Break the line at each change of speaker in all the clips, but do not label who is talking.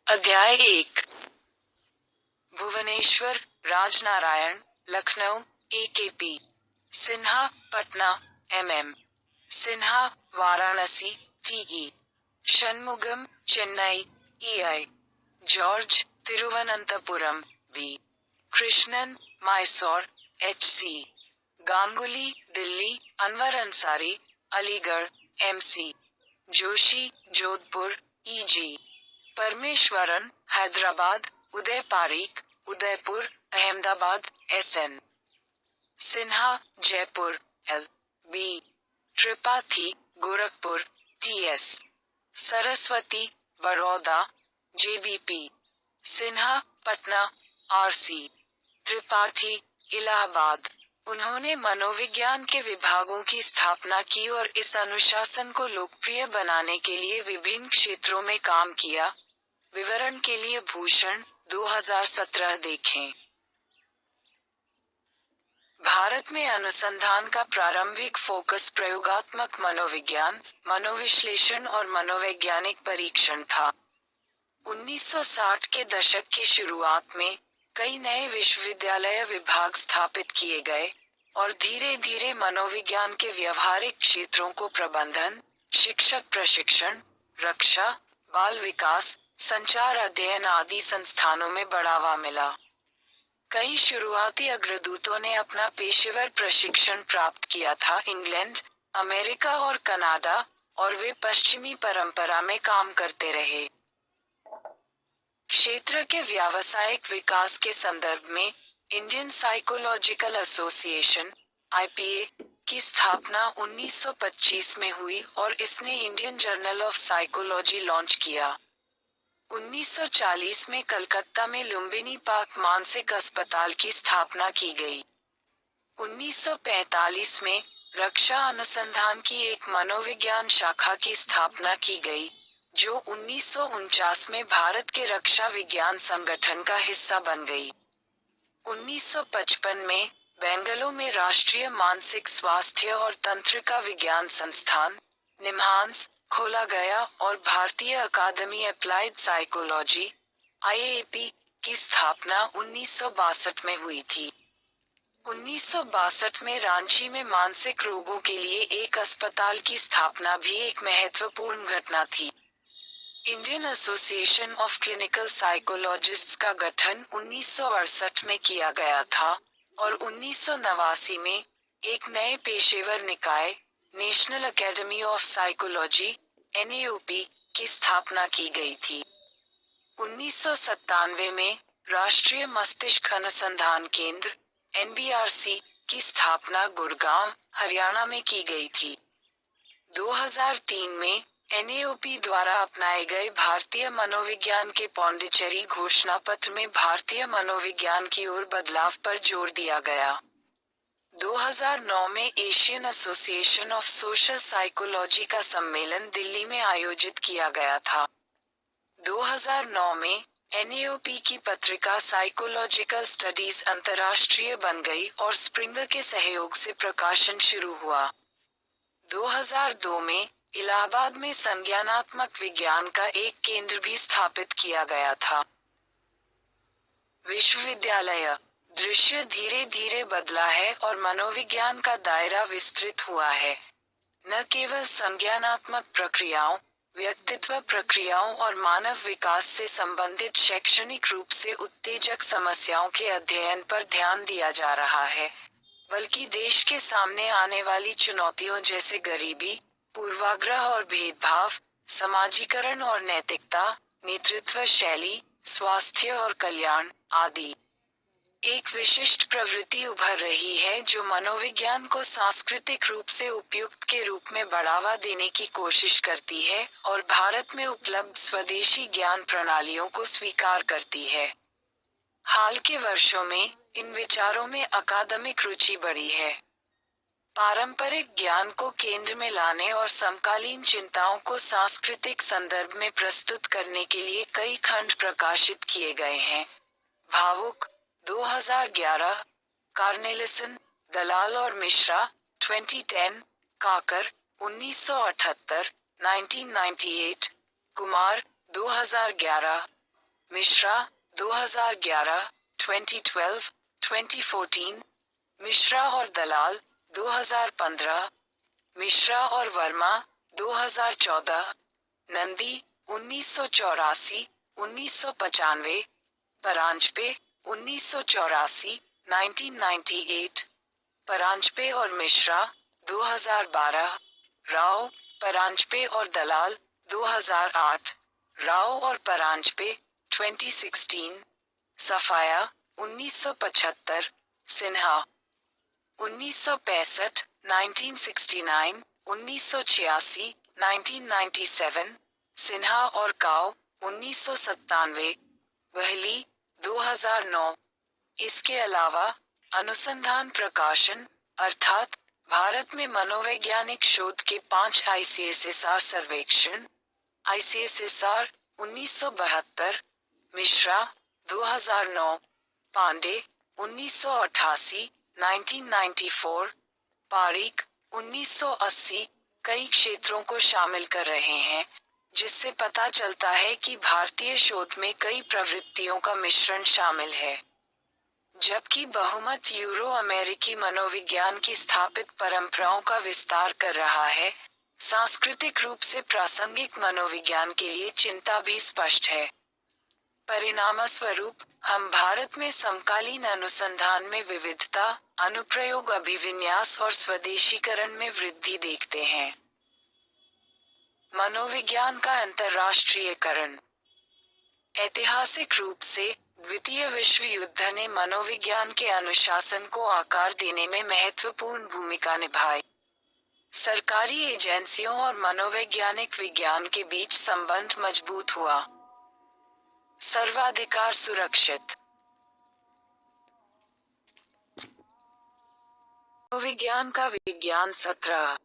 अध्याय 1। Bhubaneswar, Rajnarayan, Lucknow, AKP, Sinha, Patna, MM, Sinha, Varanasi, TE, Shanmugam, Chennai, EI, George, Thiruvananthapuram, B, Krishnan, Mysore, HC, Ganguly, Delhi, Anwar Ansari, Aligarh, MC, Joshi, Jodhpur, EG, Parameswaran, Hyderabad, Uday Pareek, Udaipur, Ahmedabad, SN, Sinha, Jaipur, LB, Tripathi, Gorakhpur, TS, Saraswati, Baroda, JBP, Sinha, Patna, RC, Tripathi, Allahabad. उन्होंने मनोविज्ञान के विभागों की स्थापना की और इस अनुशासन को लोकप्रिय बनाने के लिए विभिन्न क्षेत्रों में काम किया। विवरण के लिए भूषण, 2017 देखें। भारत में अनुसंधान का प्रारंभिक फोकस प्रयोगात्मक मनोविज्ञान, मनोविश्लेषण और मनोवैज्ञानिक परीक्षण था। 1960 के दशक की शुरुआत में कई नए विश्वविद्यालय विभाग स्थापित किए गए और धीरे धीरे मनोविज्ञान के व्यवहारिक क्षेत्रों को प्रबंधन, शिक्षक प्रशिक्षण, रक्षा, बाल विकास, संचार अध्ययन आदि संस्थानों में बढ़ावा मिला। कई शुरुआती अग्रदूतों ने अपना पेशेवर प्रशिक्षण प्राप्त किया था इंग्लैंड, अमेरिका और कनाडा, और वे पश्चिमी परंपरा में काम करते रहे। क्षेत्र के व्यावसायिक विकास के संदर्भ में इंडियन साइकोलॉजिकल एसोसिएशन (IPA) की स्थापना 1925 में हुई और इसने Indian journal of psychology launch किया। 1940 में कलकत्ता में लुम्बिनी पार्क मानसिक अस्पताल की स्थापना की गई। 1945 में रक्षा अनुसंधान की एक मनोविज्ञान शाखा की स्थापना की गई, जो 1949 में भारत के रक्षा विज्ञान संगठन का हिस्सा बन गई। 1955 में बेंगलुरु में राष्ट्रीय मानसिक स्वास्थ्य और तंत्रिका विज्ञान संस्थान निम्हांस खोला गया और भारतीय अकादमी अप्लाइड साइकोलॉजी (IAP) की स्थापना 1962 में हुई थी। 1962 में रांची में मानसिक रोगों के लिए एक अस्पताल की स्थापना भी एक महत्वपूर्ण घटना थी। Indian association of clinical psychologists का गठन 1968 में किया गया था और 1989 में एक नए पेशेवर निकाय, national academy of psychology (NAOP) की स्थापना की गई थी। 1997 में राष्ट्रीय मस्तिष्क अनुसंधान केंद्र (NBRC) की स्थापना गुड़गांव, हरियाणा में की गई थी। 2003 में NAOP द्वारा अपनाए गए भारतीय मनोविज्ञान के पौंडीचेरी घोषणा पत्र में भारतीय मनोविज्ञान की ओर बदलाव पर जोर दिया गया। 2009 में Asian association of social psychology का सम्मेलन दिल्ली में आयोजित किया गया था। 2009 में NAOP की पत्रिका साइकोलॉजिकल स्टडीज अंतर्राष्ट्रीय बन गई और स्प्रिंगर के सहयोग से प्रकाशन शुरू हुआ। 2002 में इलाहाबाद में संज्ञानात्मक विज्ञान का एक केंद्र भी स्थापित किया गया था। विश्वविद्यालय दृश्य धीरे धीरे बदला है और मनोविज्ञान का दायरा विस्तृत हुआ है। न केवल संज्ञानात्मक प्रक्रियाओं, व्यक्तित्व प्रक्रियाओं और मानव विकास से संबंधित शैक्षणिक रूप से उत्तेजक समस्याओं के अध्ययन पर ध्यान दिया जा रहा है, बल्कि देश के सामने आने वाली चुनौतियों जैसे गरीबी, पूर्वाग्रह और भेदभाव, समाजीकरण और नैतिकता, नेतृत्व शैली, स्वास्थ्य और कल्याण आदि। एक विशिष्ट प्रवृत्ति उभर रही है जो मनोविज्ञान को सांस्कृतिक रूप से उपयुक्त के रूप में बढ़ावा देने की कोशिश करती है और भारत में उपलब्ध स्वदेशी ज्ञान प्रणालियों को स्वीकार करती है। हाल के वर्षों में इन विचारों में अकादमिक रुचि बढ़ी है। पारंपरिक ज्ञान को केंद्र में लाने और समकालीन चिंताओं को सांस्कृतिक संदर्भ में प्रस्तुत करने के लिए कई खंड प्रकाशित किए गए हैं। भावुक 2011, कार्नेलिसन, दलाल और मिश्रा 2010, काकर 1978, 1998, कुमार 2011, मिश्रा 2011, 2012, 2014, मिश्रा और दलाल 2015, मिश्रा और वर्मा 2014, नंदी 1984, 1995, परांजपे 1984, 1998, परांजपे और मिश्रा 2012, राव, परांजपे और दलाल 2008, राव और परांजपे 2016, सफाया 1975, सिन्हा 1965, 1969, 1986, 1997, सिन्हा और काव 1997, वहली 2009। इसके अलावा अनुसंधान प्रकाशन अर्थात भारत में मनोवैज्ञानिक शोध के 5 ICSSR सर्वेक्षण, ICSSR 1972, मिश्रा 2009, पांडे 1988, 1994, पारीक 1980 कई क्षेत्रों को शामिल कर रहे हैं, जिससे पता चलता है कि भारतीय शोध में कई प्रवृत्तियों का मिश्रण शामिल है। जबकि बहुमत यूरो अमेरिकी मनोविज्ञान की स्थापित परंपराओं का विस्तार कर रहा है, सांस्कृतिक रूप से प्रासंगिक मनोविज्ञान के लिए चिंता भी स्पष्ट है। परिणामस्वरूप हम भारत में समकालीन अनुसंधान में विविधता, अनुप्रयोग अभिविन्यास और स्वदेशीकरण में वृद्धि देखते हैं। मनोविज्ञान का अंतर्राष्ट्रीयकरण। ऐतिहासिक रूप से द्वितीय विश्व युद्ध ने मनोविज्ञान के अनुशासन को आकार देने में महत्वपूर्ण भूमिका निभाई। सरकारी एजेंसियों और मनोवैज्ञानिक विज्ञान के बीच संबंध मजबूत हुआ। सर्वाधिकार सुरक्षित। मनोविज्ञान का विज्ञान 17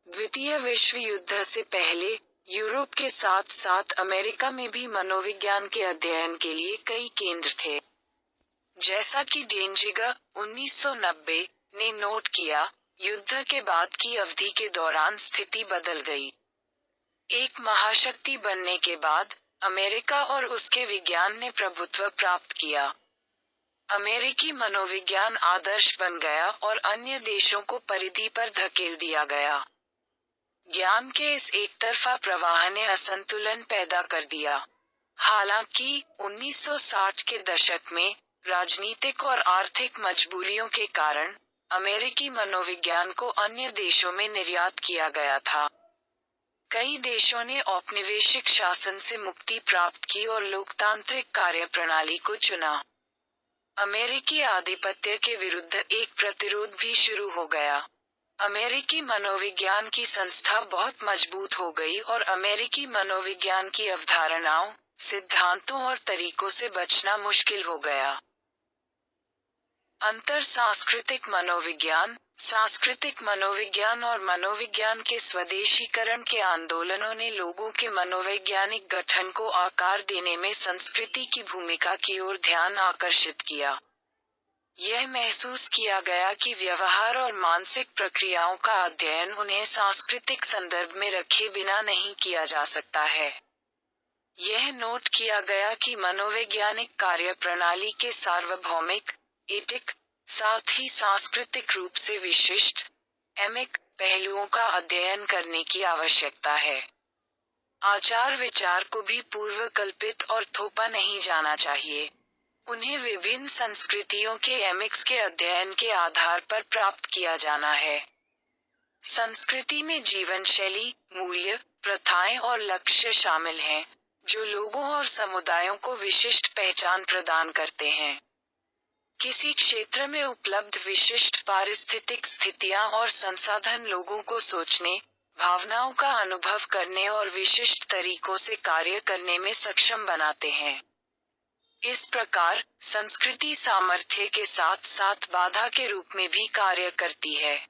द्वितीय विश्व युद्ध से पहले यूरोप के साथ साथ अमेरिका में भी मनोविज्ञान के अध्ययन के लिए कई केंद्र थे। जैसा कि डेंजिगर 1990 ने नोट किया, युद्ध के बाद की अवधि के दौरान स्थिति बदल गई। एक महाशक्ति बनने के बाद अमेरिका और उसके विज्ञान ने प्रभुत्व प्राप्त किया। अमेरिकी मनोविज्ञान आदर्श बन गया और अन्य देशों को परिधि पर धकेल दिया गया। ज्ञान के इस एकतरफा प्रवाह ने असंतुलन पैदा कर दिया। हालांकि 1960 के दशक में राजनीतिक और आर्थिक मजबूरियों के कारण अमेरिकी मनोविज्ञान को अन्य देशों में निर्यात किया गया था। कई देशों ने औपनिवेशिक शासन से मुक्ति प्राप्त की और लोकतांत्रिक कार्यप्रणाली को चुना। अमेरिकी आधिपत्य के विरुद्ध एक प्रतिरोध भी शुरू हो गया। अमेरिकी मनोविज्ञान की संस्था बहुत मजबूत हो गई और अमेरिकी मनोविज्ञान की अवधारणाओं, सिद्धांतों और तरीकों से बचना मुश्किल हो गया। अंतर सांस्कृतिक मनोविज्ञान। सांस्कृतिक मनोविज्ञान और मनोविज्ञान के स्वदेशीकरण के आंदोलनों ने लोगों के मनोवैज्ञानिक गठन को आकार देने में संस्कृति की भूमिका की ओर ध्यान आकर्षित किया। यह महसूस किया गया कि व्यवहार और मानसिक प्रक्रियाओं का अध्ययन उन्हें सांस्कृतिक संदर्भ में रखे बिना नहीं किया जा सकता है। यह नोट किया गया कि मनोवैज्ञानिक कार्यप्रणाली के सार्वभौमिक, एटिक, साथ ही सांस्कृतिक रूप से विशिष्ट, एमिक, पहलुओं का अध्ययन करने की आवश्यकता है। आचार विचार को भी पूर्वकल्पित और थोपा नहीं जाना चाहिए। उन्हें विभिन्न संस्कृतियों के एमिक्स के अध्ययन के आधार पर प्राप्त किया जाना है। संस्कृति में जीवन शैली, मूल्य, प्रथाएं और लक्ष्य शामिल हैं, जो लोगों और समुदायों को विशिष्ट पहचान प्रदान करते हैं। किसी क्षेत्र में उपलब्ध विशिष्ट पारिस्थितिक स्थितियां और संसाधन लोगों को सोचने, भावनाओं का अनुभव करने और विशिष्ट तरीकों से कार्य करने में सक्षम बनाते हैं। इस प्रकार संस्कृति सामर्थ्य के साथ साथ बाधा के रूप में भी कार्य करती है।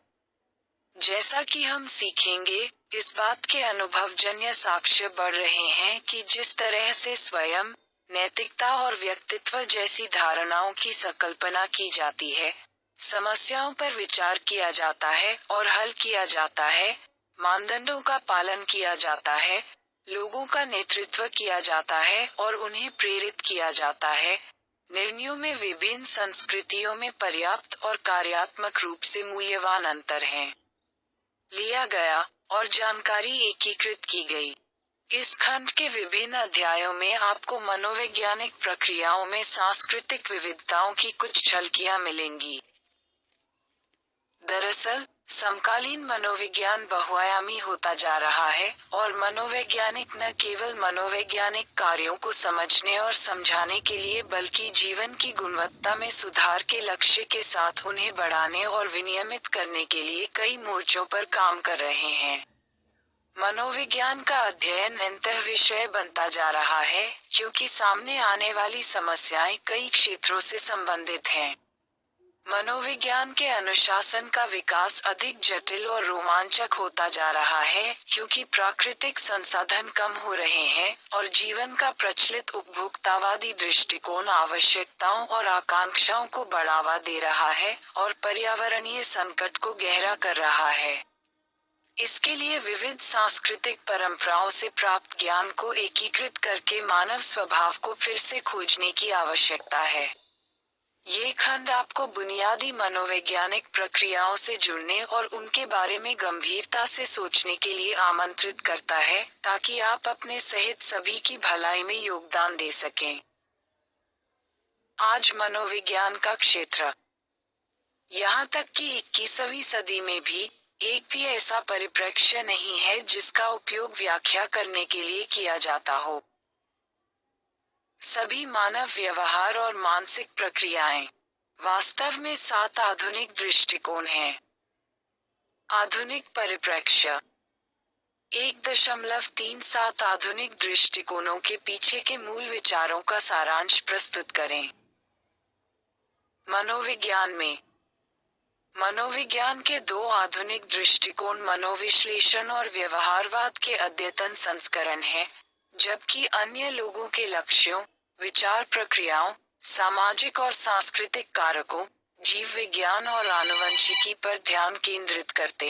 जैसा कि हम सीखेंगे, इस बात के अनुभवजन्य साक्ष्य बढ़ रहे हैं कि जिस तरह से स्वयं, नैतिकता और व्यक्तित्व जैसी धारणाओं की संकल्पना की जाती है, समस्याओं पर विचार किया जाता है और हल किया जाता है, मानदंडों का पालन किया जाता है, लोगों का नेतृत्व किया जाता है और उन्हें प्रेरित किया जाता है। निर्णयों में विभिन्न संस्कृतियों में पर्याप्त और कार्यात्मक रूप से मूल्यवान अंतर हैं। लिया गया और जानकारी एकीकृत की गई। इस खंड के विभिन्न अध्यायों में आपको मनोवैज्ञानिक प्रक्रियाओं में सांस्कृतिक विविधताओं की कुछ झलकियां मिलेंगी। दरअसल, समकालीन मनोविज्ञान बहुआयामी होता जा रहा है और मनोवैज्ञानिक न केवल मनोवैज्ञानिक कार्यों को समझने और समझाने के लिए बल्कि जीवन की गुणवत्ता में सुधार के लक्ष्य के साथ उन्हें बढ़ाने और विनियमित करने के लिए कई मोर्चों पर काम कर रहे हैं। मनोविज्ञान का अध्ययन अंतः विषय बनता जा रहा है क्योंकि सामने आने वाली समस्याएं कई क्षेत्रों से संबंधित हैं। मनोविज्ञान के अनुशासन का विकास अधिक जटिल और रोमांचक होता जा रहा है क्योंकि प्राकृतिक संसाधन कम हो रहे हैं और जीवन का प्रचलित उपभोक्तावादी दृष्टिकोण आवश्यकताओं और आकांक्षाओं को बढ़ावा दे रहा है और पर्यावरणीय संकट को गहरा कर रहा है। इसके लिए विविध सांस्कृतिक परंपराओं से प्राप्त ज्ञान को एकीकृत करके मानव स्वभाव को फिर से खोजने की आवश्यकता है। ये खंड आपको बुनियादी मनोवैज्ञानिक प्रक्रियाओं से जुड़ने और उनके बारे में गंभीरता से सोचने के लिए आमंत्रित करता है ताकि आप अपने सहित सभी की भलाई में योगदान दे सकें। आज मनोविज्ञान का क्षेत्र, यहाँ तक कि 21वीं सदी में भी एक भी ऐसा परिप्रेक्ष्य नहीं है जिसका उपयोग व्याख्या करने के लिए किया जाता हो। सभी मानव व्यवहार और मानसिक प्रक्रियाएं। वास्तव में 7 आधुनिक दृष्टिकोण हैं। आधुनिक परिप्रेक्ष्य 1.37 आधुनिक दृष्टिकोणों के पीछे के मूल विचारों का सारांश प्रस्तुत करें। मनोविज्ञान में मनोविज्ञान के 2 आधुनिक दृष्टिकोण मनोविश्लेषण और व्यवहारवाद के अद्यतन संस्करण हैं, जबकि अन्य लोगों के लक्ष्यों, विचार प्रक्रियाओं, सामाजिक और सांस्कृतिक कारकों, जीव विज्ञान और आनुवंशिकी पर ध्यान केंद्रित करते हैं।